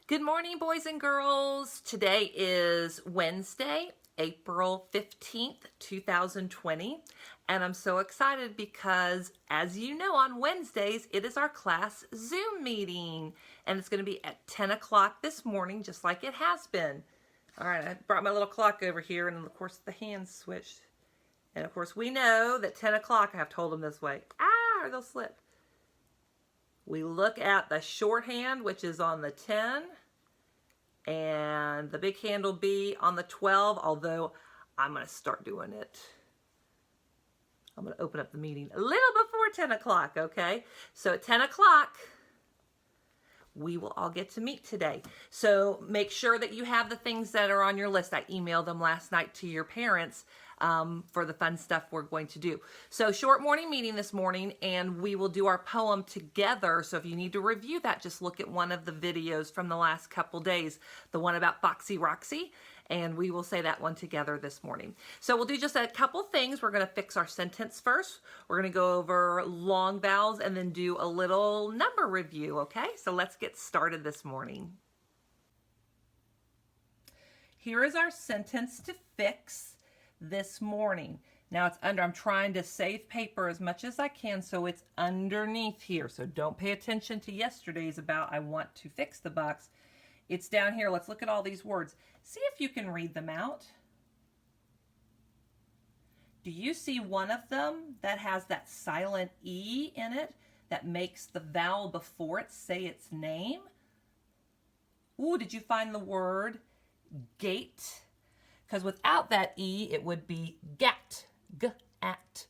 Good morning, boys and girls. Today is Wednesday, April 15th, 2020, and I'm so excited because, as you know, on Wednesdays, it is our class Zoom meeting, and it's going to be at 10 o'clock this morning, just like it has been. All right, I brought my little clock over here, and of course, the hands switched. And of course, we know that 10 o'clock, I have to hold them this way, or they'll slip. We look at the shorthand, which is on the 10, and the big hand will be on the 12, although I'm going to start doing it. I'm going to open up the meeting a little before 10 o'clock, okay? So at 10 o'clock, we will all get to meet today. So make sure that you have the things that are on your list. I emailed them last night to your parents for the fun stuff we're going to do. So short morning meeting this morning, and we will do our poem together. So if you need to review that, just look at one of the videos from the last couple days, the one about Foxy Roxy, and we will say that one together this morning. So we'll do just a couple things. We're going to fix our sentence first. We're going to go over long vowels and then do a little number review, okay? So let's get started this morning. Here is our sentence to fix this morning. Now it's under, I'm trying to save paper as much as I can, so it's underneath here. So don't pay attention to yesterday's about I want to fix the box. It's down here. Let's look at all these words. See if you can read them out. Do you see one of them that has that silent E in it that makes the vowel before it say its name? Ooh, did you find the word gate? Because without that E, it would be gat, g-at.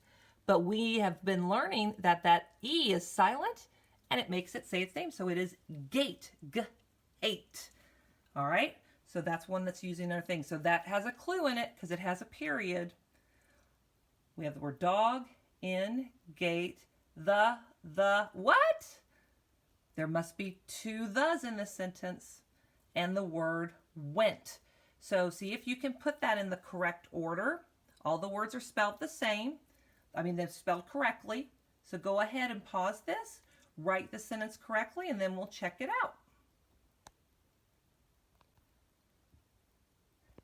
But we have been learning that that E is silent and it makes it say its name. So it is gate, g-8. All right, so that's one that's using our thing. So that has a clue in it because it has a period. We have the word dog, in, gate, the, what? There must be two thes in this sentence, and the word went. So see if you can put that in the correct order. All the words are spelled the same. I mean, they're spelled correctly. So go ahead and pause this, write the sentence correctly, and then we'll check it out.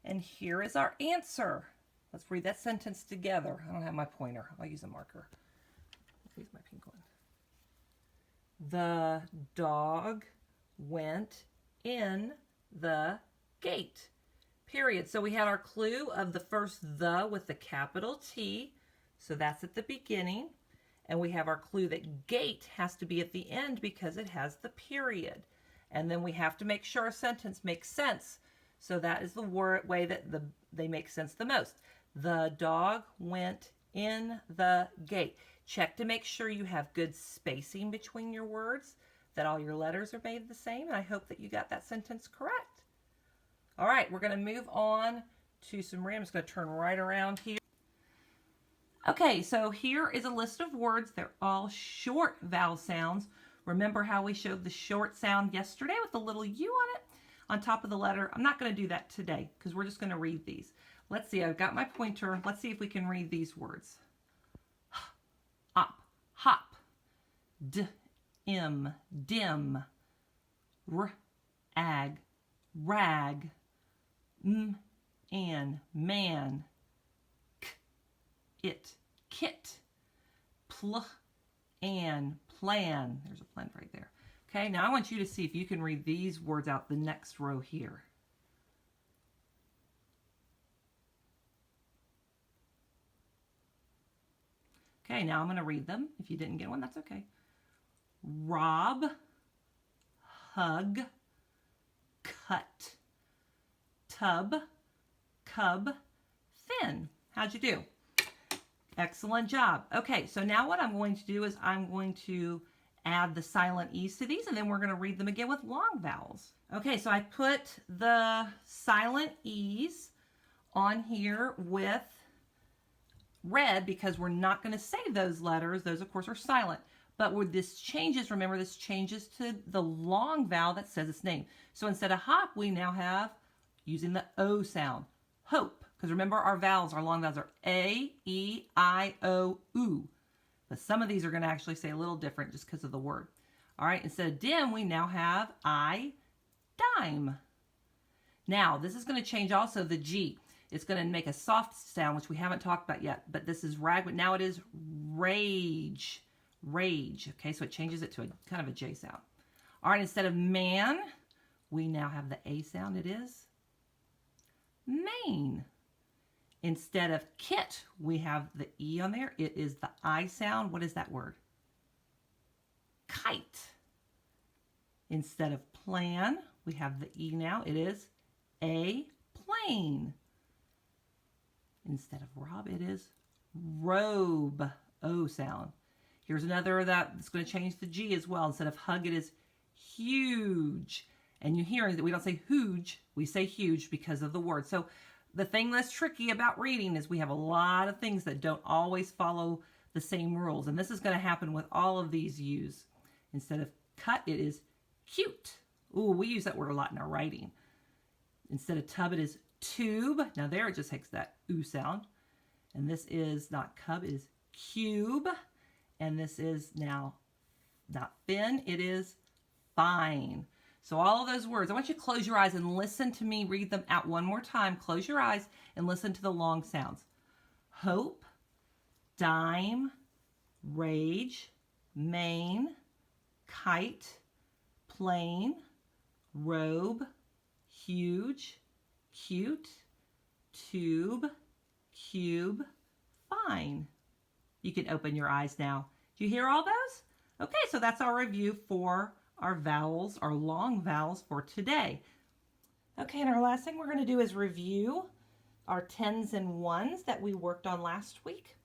And here is our answer. Let's read that sentence together. I don't have my pointer. I'll use a marker. I'll use my pink one. The dog went in the gate. Period. So we had our clue of the first the with the capital T. So that's at the beginning. And we have our clue that gate has to be at the end because it has the period. And then we have to make sure a sentence makes sense. So that is the way that they make sense the most. The dog went in the gate. Check to make sure you have good spacing between your words, that all your letters are made the same. And I hope that you got that sentence correct. All right, we're going to move on to some I'm just going to turn right around here. Okay, so here is a list of words. They're all short vowel sounds. Remember how we showed the short sound yesterday with the little U on it on top of the letter? I'm not going to do that today because we're just going to read these. Let's see, I've got my pointer. Let's see if we can read these words. Up, hop, dim, ag, rag, and man, it, kit, and plan. There's a plan right there. Okay, now I want you to see if you can read these words out the next row here. Okay, now I'm going to read them. If you didn't get one, that's okay. Rob, hug, cut, tub, cub, thin. How'd you do? Excellent job. Okay, so now what I'm going to do is I'm going to add the silent E's to these, and then we're going to read them again with long vowels. Okay, so I put the silent E's on here with red because we're not going to say those letters. Those, of course, are silent. But where this changes, remember, this changes to the long vowel that says its name. So instead of hop, we now have, using the O sound, hope. Because remember, our vowels, our long vowels are A, E, I, O, U. But some of these are going to actually say a little different just because of the word. All right, instead of dim, we now have I, dime. Now, this is going to change also the G. It's going to make a soft sound, which we haven't talked about yet, but this is rag, but now it is rage. Rage. Okay, so it changes it to a kind of a J sound. All right, instead of man, we now have the A sound. It is main. Instead of kit, we have the E on there. It is the I sound. What is that word? Kite. Instead of plan, we have the E now. It is a plane. Instead of rob, it is robe. O sound. Here's another that's going to change the G as well. Instead of hug, it is huge. And you hear that we don't say huge, we say huge because of the word. So the thing that's tricky about reading is we have a lot of things that don't always follow the same rules. And this is going to happen with all of these U's. Instead of cut, it is cute. Ooh, we use that word a lot in our writing. Instead of tub, it is tube. Now there it just takes that oo sound. And this is not cub, it is cube. And this is now not thin, it is fine. So all of those words, I want you to close your eyes and listen to me read them out one more time. Close your eyes and listen to the long sounds. Hope, dime, rage, main, kite, plane, robe, huge, cute, tube, cube, fine. You can open your eyes now. Do you hear all those? Okay, so that's our review for our vowels, our long vowels for today. Okay, and our last thing we're going to do is review our 10s and 1s that we worked on last week.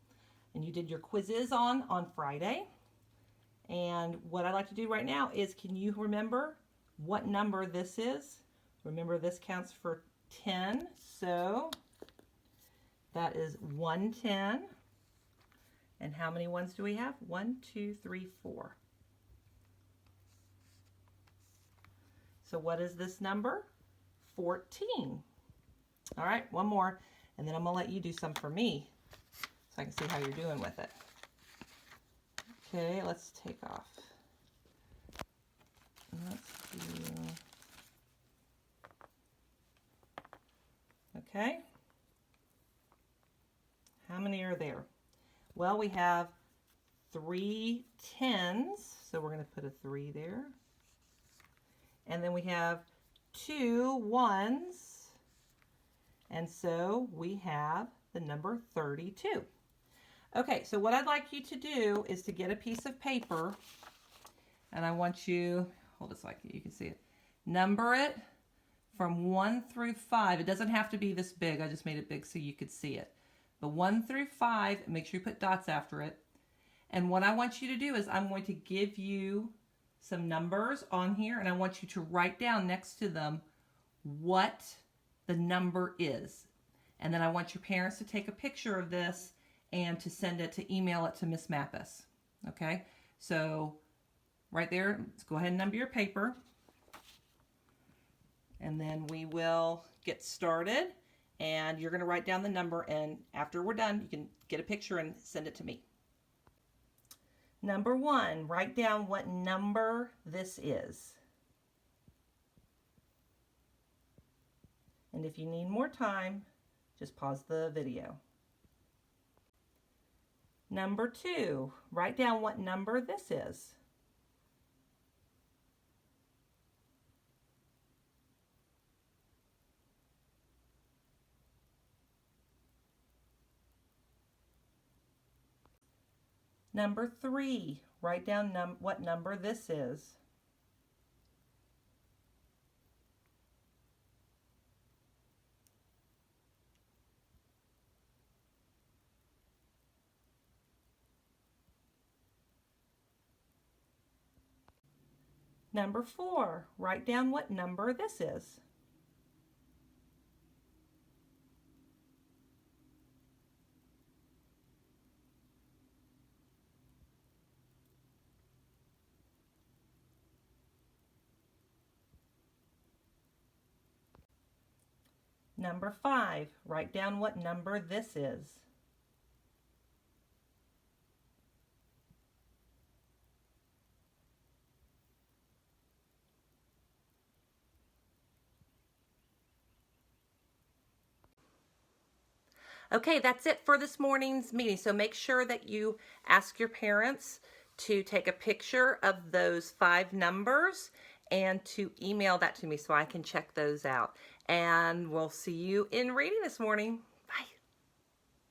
And you did your quizzes on Friday. And what I'd like to do right now is, can you remember what number this is? Remember, this counts for 10, so that is 110. And how many ones do we have? 1, 2, 3, 4. So what is this number? 14. All right, one more, and then I'm gonna let you do some for me so I can see how you're doing with it. Okay, let's take off. Let's do... Okay. How many are there? Well, we have 3 10s, so we're going to put a 3 there. And then we have 2 1s, and so we have the number 32. Okay, so what I'd like you to do is to get a piece of paper, and I want you, hold it so you can see it, number it from 1 through 5. It doesn't have to be this big. I just made it big so you could see it. But 1 through 5, make sure you put dots after it. And what I want you to do is I'm going to give you some numbers on here, and I want you to write down next to them what the number is. And then I want your parents to take a picture of this and to send it, to email it to Miss Mappus. Okay? So right there, let's go ahead and number your paper. And then we will get started. And you're going to write down the number, and after we're done, you can get a picture and send it to me. Number 1, write down what number this is. And if you need more time, just pause the video. Number 2, write down what number this is. Number 3, write down what number this is. Number 4, write down what number this is. Number 5, write down what number this is. Okay, that's it for this morning's meeting. So make sure that you ask your parents to take a picture of those 5 numbers and to email that to me so I can check those out. And we'll see you in reading this morning.